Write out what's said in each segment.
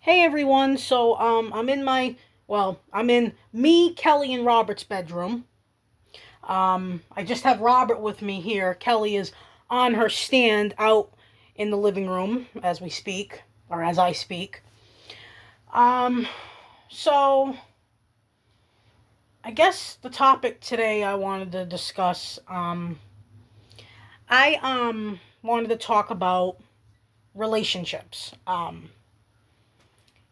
Hey everyone, I'm in me, Kelly, and Robert's bedroom. I just have Robert with me here. Kelly is on her stand out in the living room as we speak, or as I speak. Um, so I guess the topic today I wanted to discuss, I wanted to talk about relationships.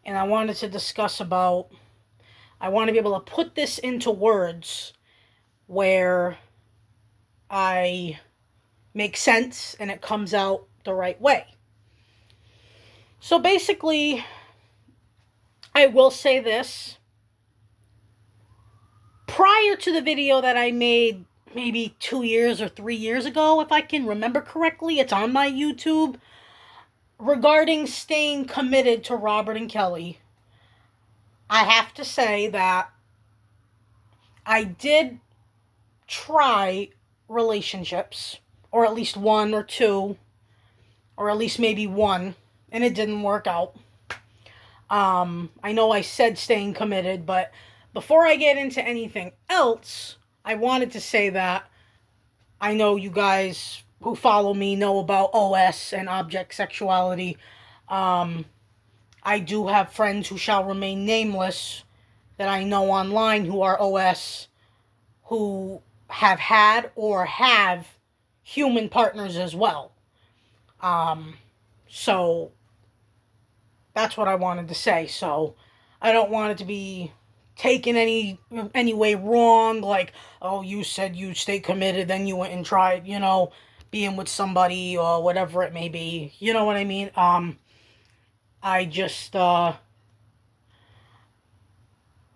And I wanted to discuss about I want to be able to put this into words where I make sense and it comes out the right way. So basically, I will say this. Prior to the video that I made maybe 2 years or 3 years ago, if I can remember correctly, it's on my YouTube, regarding staying committed to Robert and Kelly, I have to say that I did try relationships, or at least one or two, or at least maybe one, and it didn't work out. I know I said staying committed, but before I get into anything else, I wanted to say that I know you guys who follow me know about OS and object sexuality. Um, I do have friends who shall remain nameless that I know online who are OS who have had or have human partners as well. Um, so that's what I wanted to say. So I don't want it to be taken any way wrong. Like, oh, you said you stay committed, then you went and tried, being with somebody or whatever it may be. You know what I mean? I just I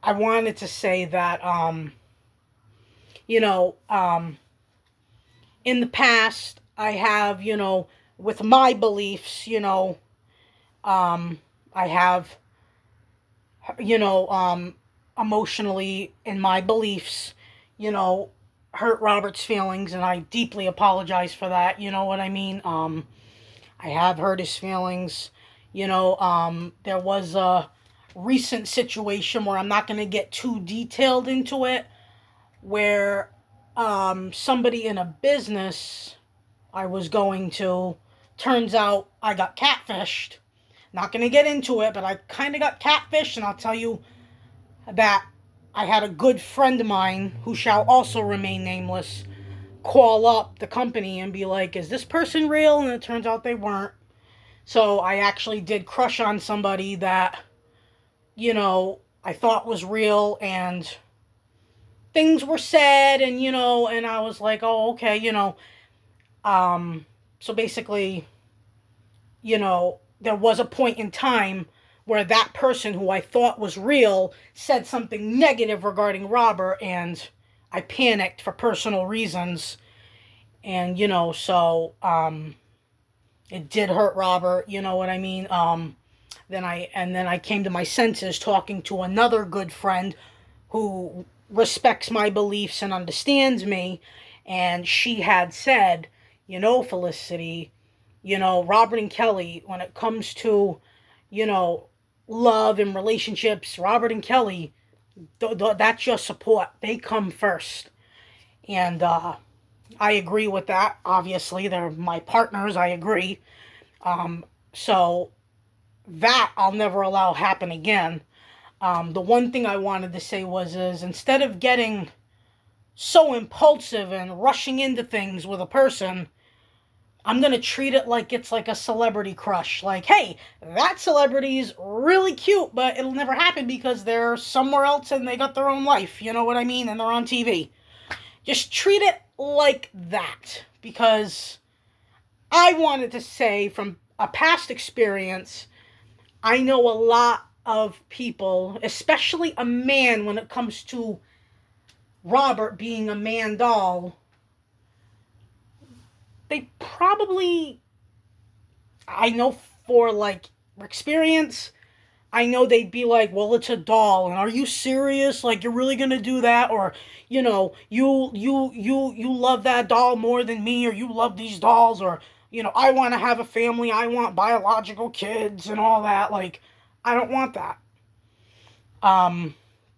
wanted to say that you know um, in the past I have with my beliefs um, I have you know, emotionally in my beliefs, you know, hurt Robert's feelings, and I deeply apologize for that. You know what I mean? I have hurt his feelings. There was a recent situation where I'm not going to get too detailed into it, where somebody in a business I was going to, turns out I got catfished. Not going to get into it, but I kind of got catfished, and I'll tell you that I had a good friend of mine, who shall also remain nameless, call up the company and be like, is this person real? And it turns out they weren't. So I actually did crush on somebody that, I thought was real, and things were said, and I was like, oh, okay, so basically, there was a point in time where that person who I thought was real said something negative regarding Robert, and I panicked for personal reasons. And, it did hurt Robert, you know what I mean? Then I came to my senses talking to another good friend who respects my beliefs and understands me, and she had said, Felicity, Robert and Kelly, when it comes to, you know, love and relationships, Robert and Kelly, that's your support. They come first. And I agree with that. Obviously, they're my partners. I agree. So that I'll never allow happen again. The one thing I wanted to say is instead of getting so impulsive and rushing into things with a person, I'm going to treat it like it's like a celebrity crush. Like, hey, that celebrity's really cute, but it'll never happen because they're somewhere else and they got their own life. You know what I mean? And they're on TV. Just treat it like that. Because I wanted to say from a past experience, I know a lot of people, especially a man, when it comes to Robert being a man doll, they probably, I know for like experience, I know they'd be like, well, it's a doll, and are you serious? Like, you're really gonna do that? Or, you love that doll more than me, or you love these dolls, or, I want to have a family, I want biological kids, and all that. Like, I don't want that.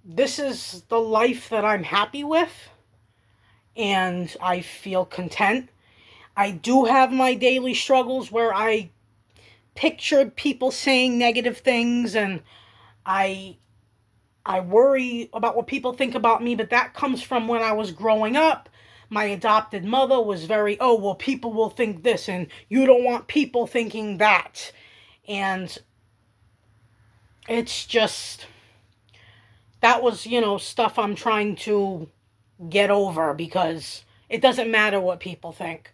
This is the life that I'm happy with, and I feel content. I do have my daily struggles where I picture people saying negative things, and I I worry about what people think about me, but that comes from when I was growing up. My adopted mother was very, oh, well, people will think this, and you don't want people thinking that. And it's just, that was, stuff I'm trying to get over because it doesn't matter what people think.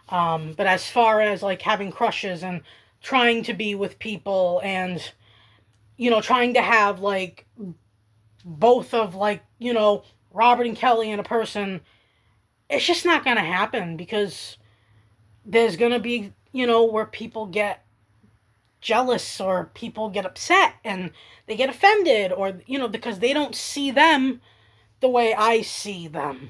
But as far as like having crushes and trying to be with people and, trying to have like both of like, Robert and Kelly in a person, it's just not going to happen because there's going to be, where people get jealous or people get upset and they get offended or, because they don't see them the way I see them.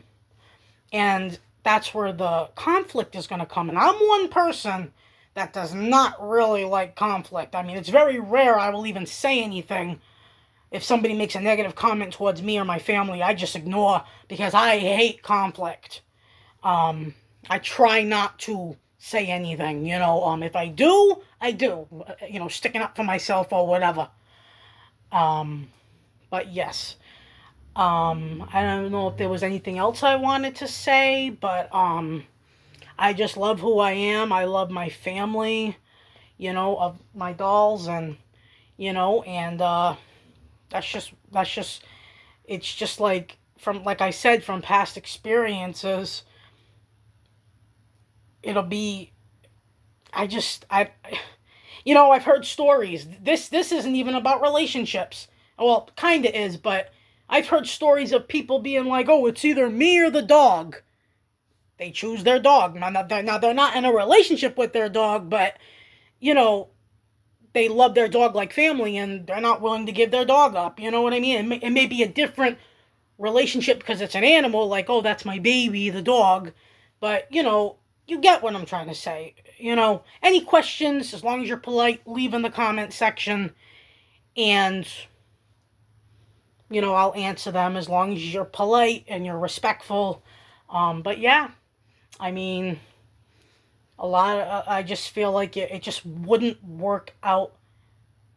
And that's where the conflict is going to come. And I'm one person that does not really like conflict. I mean, it's very rare I will even say anything. If somebody makes a negative comment towards me or my family, I just ignore because I hate conflict. I try not to say anything, if I do, I do, sticking up for myself or whatever. But yes, I don't know if there was anything else I wanted to say, but, I just love who I am. I love my family, of my dolls and, and, it's just like, like I said, from past experiences, it'll be, I've heard stories. This isn't even about relationships. Well, kind of is, but I've heard stories of people being like, oh, it's either me or the dog. They choose their dog. Now, they're not in a relationship with their dog, but, they love their dog like family and they're not willing to give their dog up. You know what I mean? It may be a different relationship because it's an animal, like, oh, that's my baby, the dog. But, you get what I'm trying to say. Any questions, as long as you're polite, leave in the comment section. And, I'll answer them as long as you're polite and you're respectful. But yeah, I mean, I just feel like it just wouldn't work out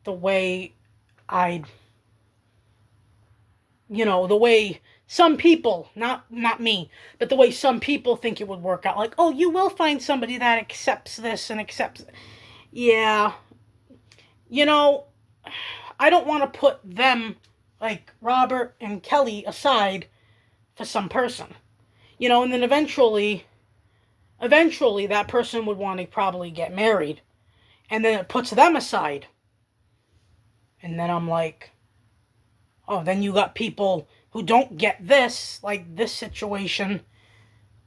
the way I'd, the way some people, not me, but the way some people think it would work out. Like, oh, you will find somebody that accepts this and accepts. Yeah. I don't want to put them, like Robert and Kelly, aside for some person. And then eventually that person would want to probably get married. And then it puts them aside. And then I'm like, oh, then you got people who don't get this, like this situation.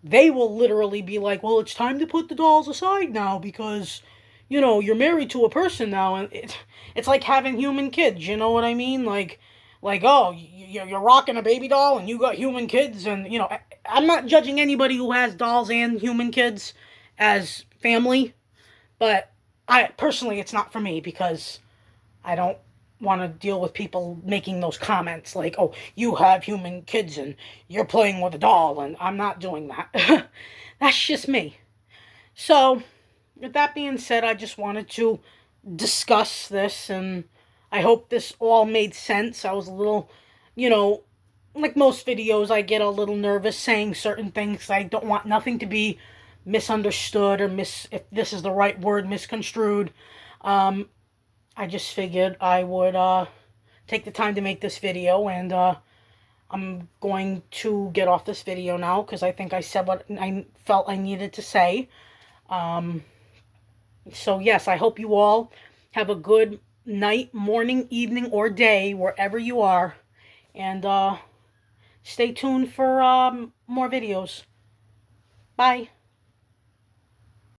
They will literally be like, well, it's time to put the dolls aside now because, you're married to a person now. And it's like having human kids, you know what I mean? Like oh, you're rocking a baby doll and you got human kids. And, I'm not judging anybody who has dolls and human kids as family. But personally, it's not for me because I don't want to deal with people making those comments like, oh, you have human kids and you're playing with a doll, and I'm not doing that. That's just me. So, with that being said, I just wanted to discuss this, and I hope this all made sense. I was a little, like most videos, I get a little nervous saying certain things. I don't want nothing to be misunderstood or if this is the right word, misconstrued. I just figured I would take the time to make this video, and I'm going to get off this video now because I think I said what I felt I needed to say. So yes, I hope you all have a good night, morning, evening, or day, wherever you are, and stay tuned for more videos. Bye.